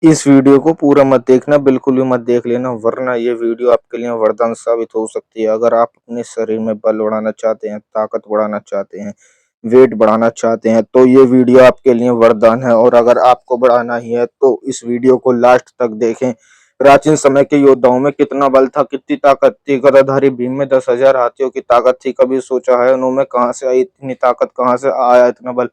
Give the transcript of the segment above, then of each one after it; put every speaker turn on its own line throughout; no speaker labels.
इस वीडियो को पूरा मत देखना, बिल्कुल भी मत देख लेना, वरना ये वीडियो आपके लिए वरदान साबित हो सकती है। अगर आप अपने शरीर में बल बढ़ाना चाहते हैं, ताकत बढ़ाना चाहते हैं, वेट बढ़ाना चाहते हैं, तो ये वीडियो आपके लिए वरदान है। और अगर आपको बढ़ाना ही है तो इस वीडियो को लास्ट तक देखें। प्राचीन समय के योद्धाओं में कितना बल था, कितनी ताकत थी। गदाधारी भीम में 10,000 हाथियों की ताकत थी। कभी सोचा है उन्होंने कहाँ से आई इतनी ताकत, कहाँ से आया इतना बल?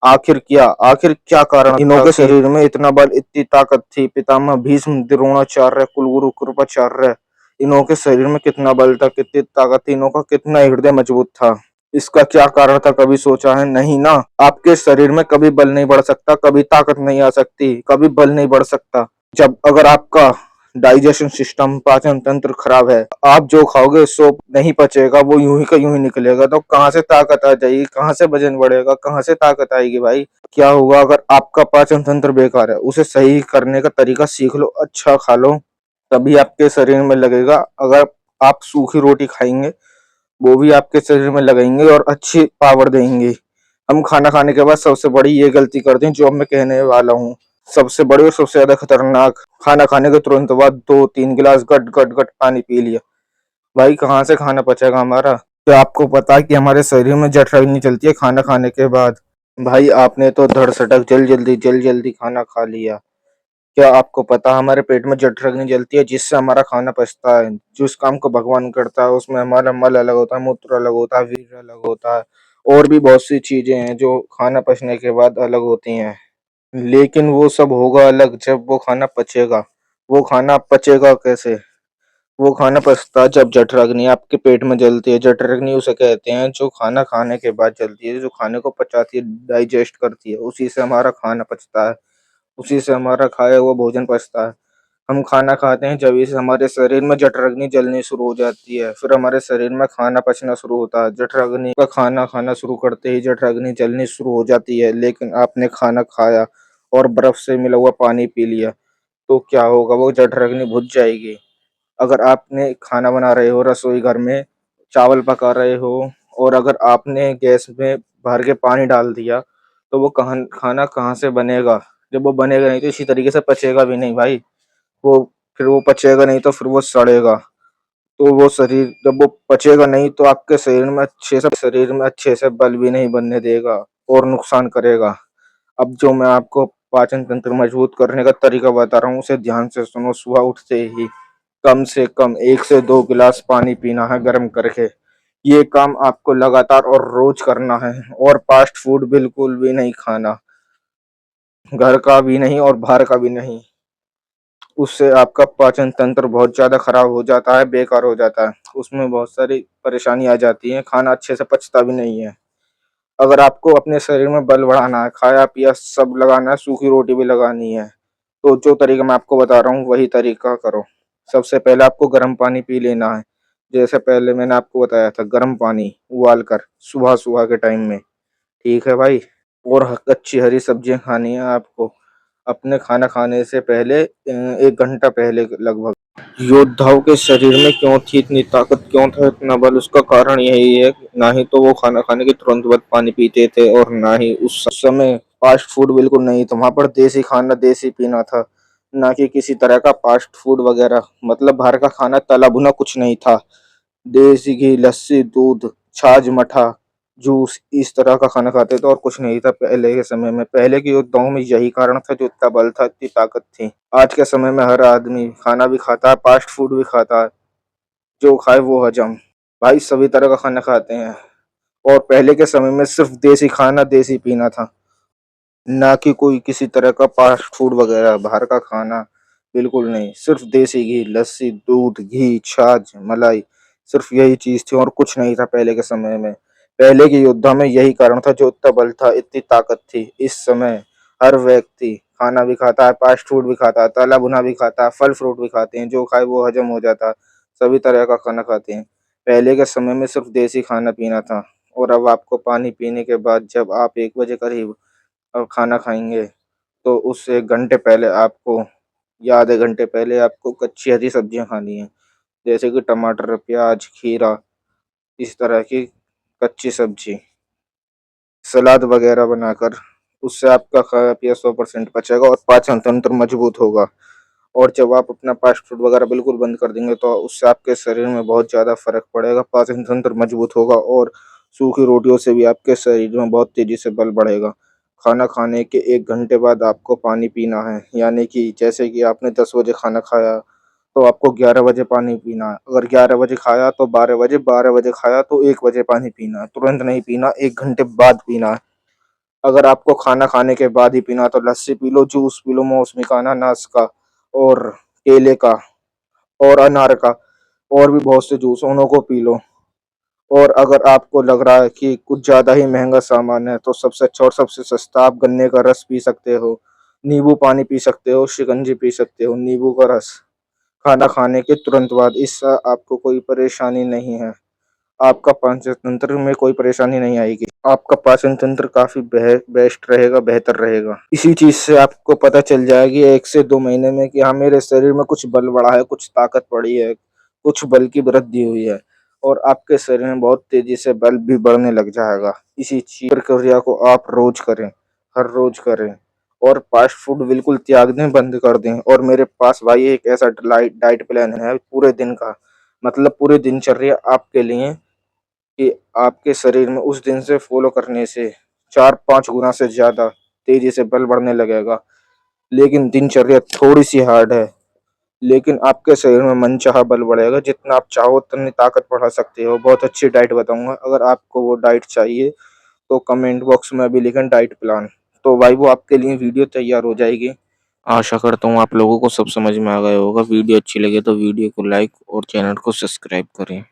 आखिर क्या कारण इन्हों के शरीर में इतना बल, इतनी ताकत थी? पितामह भीष्म, द्रोणाचार्य, कुलगुरु कृपाचार्य, इन्हों के शरीर में कितना बल था, कितनी ताकत थी, इन्हों का कितना हृदय मजबूत था? इसका क्या कारण था, कभी सोचा है? नहीं ना। आपके शरीर में कभी बल नहीं बढ़ सकता, कभी ताकत नहीं आ सकती, कभी बल नहीं बढ़ सकता जब अगर आपका डाइजेशन सिस्टम, पाचन तंत्र खराब है। आप जो खाओगे सो नहीं पचेगा, वो यूं ही का यूं ही निकलेगा। तो कहाँ से ताकत आ जाएगी, कहाँ से वजन बढ़ेगा, कहाँ से ताकत आएगी भाई? क्या होगा अगर आपका पाचन तंत्र बेकार है? उसे सही करने का तरीका सीख लो, अच्छा खा लो, तभी आपके शरीर में लगेगा। अगर आप सूखी रोटी खाएंगे, वो भी आपके शरीर में लगेंगे और अच्छी पावर देंगे। हम खाना खाने के बाद सबसे बड़ी ये गलती करते हैं जो अब मैं कहने वाला हूँ। सबसे बड़ी और सबसे ज्यादा खतरनाक, खाना खाने के तुरंत बाद 2-3 गिलास गट गट गट पानी पी लिया। भाई कहाँ से खाना पचेगा हमारा? क्या आपको पता है कि हमारे शरीर में जठराग्नि चलती है खाना खाने के बाद? भाई आपने तो धड़सड़क जल्दी जल्दी खाना खा लिया। क्या आपको पता है हमारे पेट में जठराग्नि जलती है जिससे हमारा खाना पचता है? जिस काम को भगवान करता है उसमें हमारा मल अलग होता है, मूत्र अलग होता है, वीर्य अलग होता है, और भी बहुत सी चीजें हैं जो खाना पचने के बाद अलग होती हैं। लेकिन वो सब होगा अलग जब वो खाना पचेगा। वो खाना पचेगा कैसे? वो खाना पचता है जब जठराग्नि आपके पेट में जलती है। जठराग्नि उसे कहते हैं जो खाना खाने के बाद जलती है, जो खाने को पचाती है, डाइजेस्ट करती है। उसी से हमारा खाना पचता है, उसी से हमारा खाया हुआ भोजन पचता है। हम खाना खाते हैं जब से हमारे शरीर में जठराग्नि जलनी शुरू हो जाती है, फिर हमारे शरीर में खाना पचना शुरू होता है। जठराग्नि का खाना खाना शुरू करते ही जठराग्नि जलनी शुरू हो जाती है। लेकिन आपने खाना खाया और बर्फ से मिला हुआ पानी पी लिया, तो क्या होगा? वो जठराग्नि बुझ जाएगी। अगर आपने खाना बना रहे हो रसोई घर में, चावल पका रहे हो, और अगर आपने गैस में भर के पानी डाल दिया, तो वो खाना कहाँ से बनेगा? जब वो बनेगा नहीं तो इसी तरीके से पचेगा भी नहीं भाई। वो फिर वो पचेगा नहीं तो फिर वो सड़ेगा। तो वो शरीर जब वो पचेगा नहीं तो आपके शरीर में अच्छे से बल भी नहीं बनने देगा और नुकसान करेगा। अब जो मैं आपको पाचन तंत्र मजबूत करने का तरीका बता रहा हूँ उसे ध्यान से सुनो। सुबह उठते ही कम से कम 1 से 2 गिलास पानी पीना है गर्म करके। ये काम आपको लगातार और रोज करना है। और फास्ट फूड बिल्कुल भी नहीं खाना, घर का भी नहीं और बाहर का भी नहीं। उससे आपका पाचन तंत्र बहुत ज्यादा खराब हो जाता है, बेकार हो जाता है। उसमें बहुत सारी परेशानी आ जाती है, खाना अच्छे से पचता भी नहीं है। अगर आपको अपने शरीर में बल बढ़ाना है, खाया पिया सब लगाना है, सूखी रोटी भी लगानी है, तो जो तरीका मैं आपको बता रहा हूँ वही तरीका करो। सबसे पहले आपको गर्म पानी पी लेना है। जैसे पहले मैंने आपको बताया था, गर्म पानी उबाल कर सुबह सुबह के टाइम में। ठीक है भाई? और अच्छी हरी सब्जियां खानी है आपको अपने खाना खाने से पहले, 1 घंटा पहले लगभग। योद्धाओं के शरीर में क्यों थी इतनी ताकत, क्यों था इतना बल? उसका कारण यही है कि ना ही तो वो खाना खाने के तुरंत बाद पानी पीते थे, और ना ही उस समय फास्ट फूड बिल्कुल नहीं था। वहां पर देसी खाना, देसी पीना था, ना कि किसी तरह का फास्ट फूड वगैरह। मतलब बाहर का खाना तला भुना कुछ नहीं था। देसी घी, लस्सी, दूध, छाछ, मठा, जूस, इस तरह का खाना खाते थे और कुछ नहीं था पहले के समय में। पहले के योद्धाओं में यही कारण था, जो इतना बल था, इतनी ताकत थी। आज के समय में हर आदमी खाना भी खाता है, फास्ट फूड भी खाता है, जो खाए वो हजम। भाई सभी तरह का खाना खाते हैं। और पहले के समय में सिर्फ देसी खाना, देसी पीना था, ना कि कोई किसी तरह का फास्ट फूड वगैरह, बाहर का खाना बिल्कुल नहीं। सिर्फ देसी घी, लस्सी, दूध, घी, छाछ, मलाई, सिर्फ यही चीज थी और कुछ नहीं था पहले के समय में। पहले के योद्धा में यही कारण था, जो इतना बल था, इतनी ताकत थी। इस समय हर व्यक्ति खाना भी खाता है, फास्ट फूड भी खाता है, तला भुना भी खाता है, फल फ्रूट भी खाते हैं, जो खाए वो हजम हो जाता है। सभी तरह का खाना खाते हैं। पहले के समय में सिर्फ देसी खाना पीना था। और अब आपको पानी पीने के बाद जब आप 1 बजे करीब खाना खाएंगे, तो उससे 1 घंटे पहले आपको, या आधे घंटे पहले आपको कच्ची हरी सब्जियां खानी है। जैसे कि टमाटर, प्याज, खीरा, इस तरह की कच्ची सब्जी, सलाद वगैरह बनाकर उससे आपका खाया पिया 100% पचेगा और पाचन तंत्र मजबूत होगा। और जब आप अपना फास्ट फूड वगैरह बिल्कुल बंद कर देंगे तो उससे आपके शरीर में बहुत ज़्यादा फ़र्क पड़ेगा, पाचन तंत्र मजबूत होगा और सूखी रोटियों से भी आपके शरीर में बहुत तेज़ी से बल बढ़ेगा। खाना खाने के 1 घंटे बाद आपको पानी पीना है, यानी कि जैसे कि आपने 10 बजे खाना खाया तो आपको 11 बजे पानी पीना है। अगर 11 बजे खाया तो 12 बजे, 12 बजे खाया तो 1 बजे पानी पीना है। तुरंत नहीं पीना, 1 घंटे बाद पीना है। अगर आपको खाना खाने के बाद ही पीना है तो लस्सी P low, juice P low, मौसमी का, अनानास का और केले का और अनार का, और भी बहुत से जूस हैं, उन्हीं को पी लो। और अगर आपको लग रहा है कि कुछ ज़्यादा ही महँगा सामान है, तो सबसे अच्छा और सबसे सस्ता आप गन्ने का रस पी सकते हो, नींबू पानी पी सकते हो, शिकंजी पी सकते हो, नींबू का रस, खाना खाने के तुरंत बाद। इससे आपको कोई परेशानी नहीं है, आपका पाचन तंत्र में कोई परेशानी नहीं आएगी। आपका पाचन तंत्र काफ़ी बेस्ट रहेगा, बेहतर रहेगा। इसी चीज़ से आपको पता चल जाएगी 1 से 2 महीने में कि हाँ, मेरे शरीर में कुछ बल बढ़ा है, कुछ ताकत बढ़ी है, कुछ बल की वृद्धि हुई है और आपके शरीर में बहुत तेज़ी से बल भी बढ़ने लग जाएगा। इसी प्रक्रिया को आप रोज़ करें, हर रोज़ करें और फास्ट फूड बिल्कुल त्याग दें, बंद कर दें। और मेरे पास भाई एक ऐसा डाइट प्लान है पूरे दिन का, मतलब पूरी दिनचर्या आपके लिए, कि आपके शरीर में उस दिन से फ़ॉलो करने से 4-5 गुना से ज़्यादा तेज़ी से बल बढ़ने लगेगा। लेकिन दिनचर्या थोड़ी-सी हार्ड है, लेकिन आपके शरीर में मनचाहा बल बढ़ेगा, जितना आप चाहो उतनी ताकत बढ़ा सकते हो। बहुत अच्छी डाइट बताऊँगा, अगर आपको वो डाइट चाहिए तो कमेंट बॉक्स में अभी लिखें डाइट प्लान, तो भाई वो आपके लिए वीडियो तैयार हो जाएगी। आशा करता हूँ आप लोगों को सब समझ में आ गया होगा। वीडियो अच्छी लगे तो वीडियो को लाइक और चैनल को सब्सक्राइब करें।